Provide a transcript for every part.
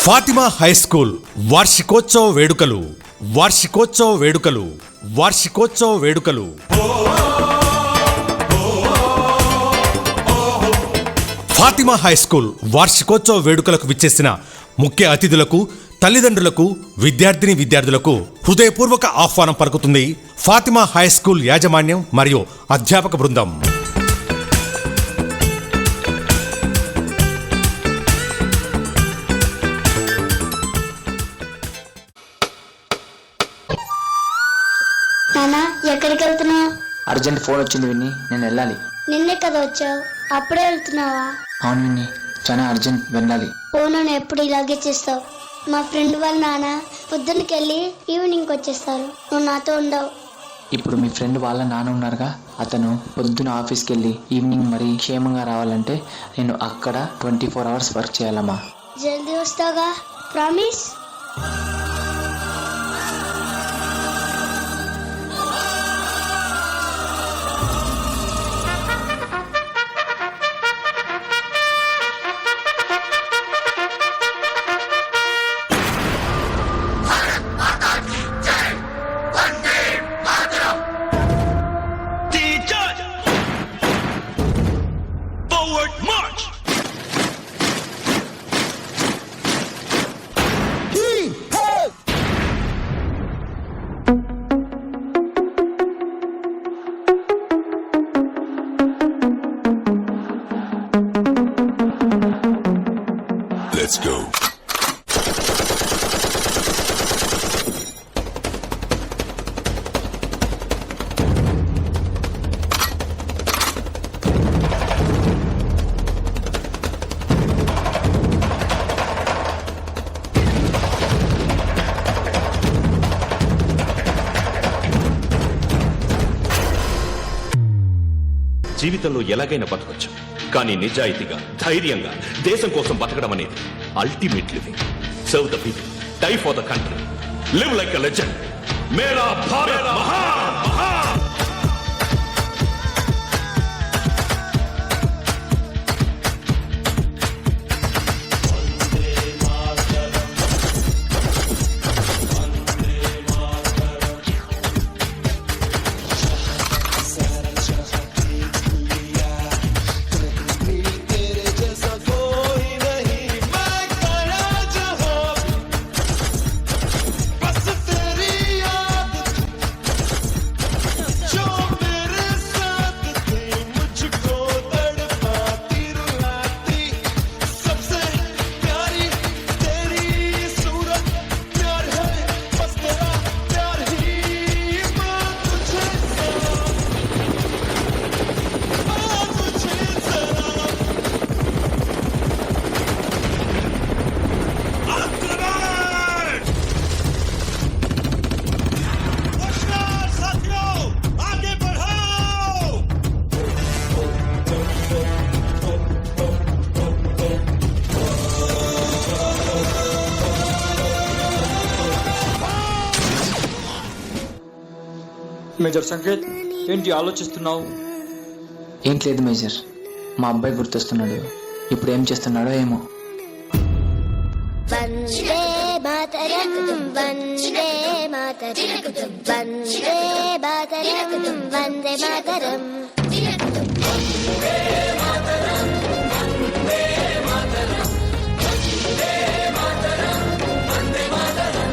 Fatima high school వార్షికోత్సవ వేడుకలు వార్షికోత్సవ వేడుకలు వార్షికోత్సవ వేడుకలు ఫాతిమా హై స్కూల్ వార్షికోత్సవ వేడుకలకు విచ్చేసిన ముఖ్య అతిథులకు, తల్లిదండ్రులకు, విద్యార్థులకు హృదయపూర్వక ఆహ్వానం పలుకుతుంది ఫాతిమా హై స్కూల్ యాజమాన్యం మరియు అధ్యాపక బృందం. నానా, ఎక్కడికి వెళ్తున్నావు? అర్జెంట్ ఫోన్ వచ్చింది విన్ని, నేను వెళ్ళాలి. నిన్నే కదా వచ్చావు, అప్పుడే వెళ్తున్నావా? అవును విన్ని, చాలా అర్జెంట్, వెళ్ళాలి. ఫోన్ ఎప్పుడు ఇలాగే చేస్తావు? మా ఫ్రెండ్ వాళ్ళ నాన్న పొద్దున్నకి వెళ్ళి ఈవినింగ్ వచ్చేస్తారు, నువ్వు నాతో ఉండవు. ఇప్పుడు మీ ఫ్రెండ్ వాళ్ళ నాన్న ఉన్నారుగా, అతను పొద్దున ఆఫీస్కి వెళ్ళి ఈవినింగ్ మరి క్షేమంగా రావాలంటే నేను అక్కడ 24 hours వర్క్ చేయాలమ్మా. జల్దీ వస్తావుగా, ప్రామిస్? Let's go. జీవితంలో ఎలాగైనా బతకొచ్చు, కానీ నిజాయితీగా, ధైర్యంగా దేశం కోసం బతకడం అనేది ultimate living. Serve the people, die for the country, live like a legend. మేరా భారత్ మహాన్ మహాన్. మేజర్ సంకేత్, ఏంటి ఆలోచిస్తున్నావు? ఏం లేదు మేజర్, మా అబ్బాయి గుర్తొస్తున్నాడు. ఇప్పుడు ఏం చేస్తున్నాడో ఏమో. వందే మాతరం, వందే మాతరం, వందే మాతరం, వందే మాతరం.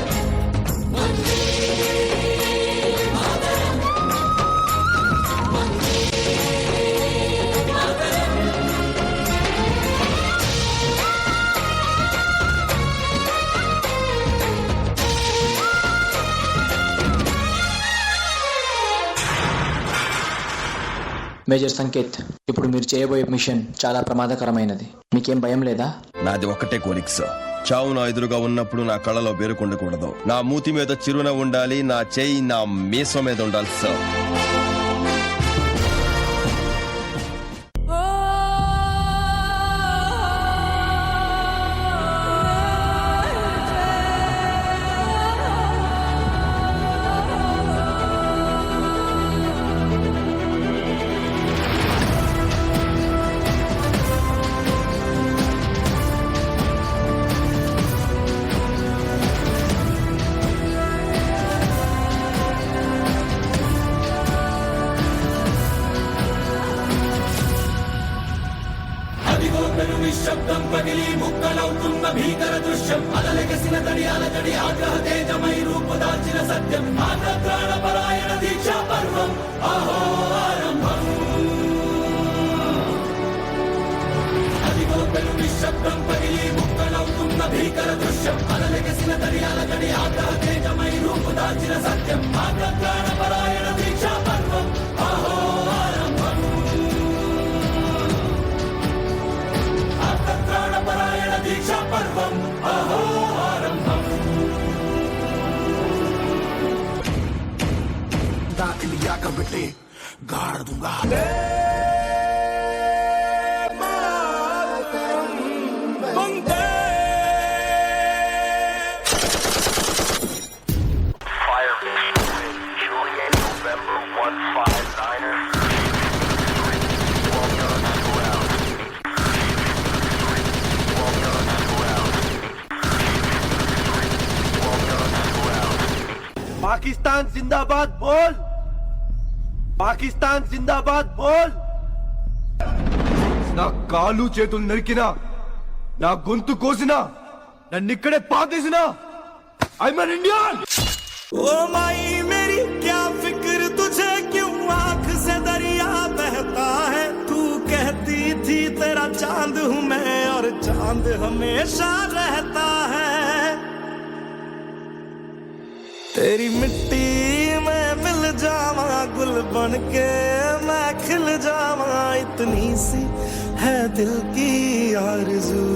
మేజర్ సంకేత్, ఇప్పుడు మీరు చేయబోయే మిషన్ చాలా ప్రమాదకరమైనది. మీకేం భయం లేదా? నాది ఒక్కటే కోరిక సార్, చావు నా ఎదురుగా ఉన్నప్పుడు నా కళ్ళలో బేరుకుండకూడదు, నా మూతి మీద చిరునవ్వు ఉండాలి, నా చేయి నా మీసం మీద ఉండాలి సార్. పగిలి ముక్కలవుతున్న భీకర దృశ్యం అలలెగసిన తడియాల తడి ఆగ్రహ తేజమై రూపుదాల్చిన సత్యం ఆగ్రహ పరాయణ దీక్షా పర్వం అహో ఆరంభం అదిగోతలు నిశ్శబ్దం పగిలి ముక్కలవుతున్న భీకర దృశ్యం అలలెగసిన తడియాల తడి ఆగ్రహ తేజమై రూపుదాల్చిన సత్యం ఆగ్రహ పరాయణ దీక్షా పర్వం అహో ఆరంభం పరాయణ దీక్షా పర్వం అహో ఆరంభం दाखिल या का बेटे गाड़ दूंगा పాకిస్తాన్ జిందాబాద్ బోల్ పాకిస్తాన్ జిందాబాద్ బోల్ నా కాలు చేతులు నరికినా నా గొంతు కోసినా నన్నిక్కడే పాతేసినా ఐఎమ్ ఇండియన్ ओ माई मेरी क्या फिक्र तुझे क्यों आंख से दरिया बहता है तू कहती थी तेरा चांद हूँ मैं और चांद हमेशा रहता है तेरी मिट्टी में मिल जावा गुल बन के मैं खिल जावा इतनी सी है दिल की आरज़ू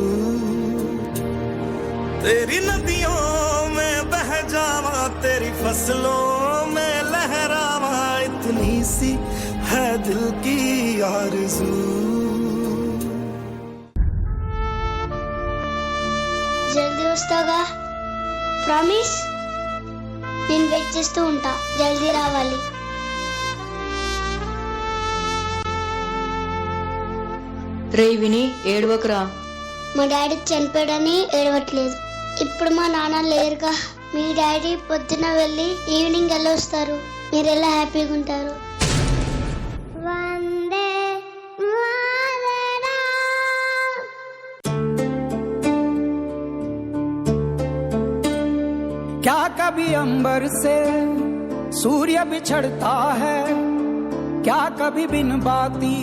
तेरी नदियों में बह जावा तेरी फसलों में लहरावा इतनी सी है दिल की आरज़ू జల్దీ వస్తాగా ప్రామిస్ నేను వెయిట్ చేస్తూ ఉంటా జల్దీ రావాలి రే విని ఏడవకురా. మా డాడీ చనిపోయాడని ఏడవట్లేదు. ఇప్పుడు మా నాన్న లేరుగా. మీ డాడీ పొద్దున వెళ్ళి ఈవినింగ్ ఎలా వస్తారు? మీరు ఎలా హ్యాపీగా ఉంటారు? क्या कभी अंबर से सूर्य बिछड़ता है? क्या कभी बिन बाती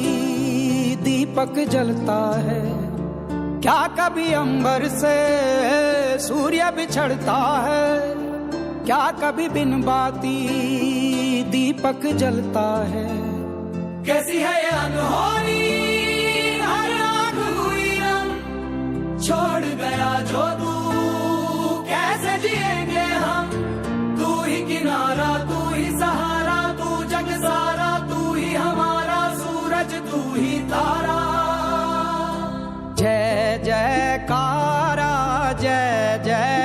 दीपक जलता है? क्या कभी अंबर से सूर्य बिछड़ता है? क्या कभी बिन बाती दीपक जलता है? कैसी है ये अनहोनी हर आग हुई रंग छोड़ गया जो तू कैसे जिएंगे हम? तू ही किनारा तू ही सहारा तू जग सारा तू ही हमारा सूरज तू ही तारा जय जयकारा जय जय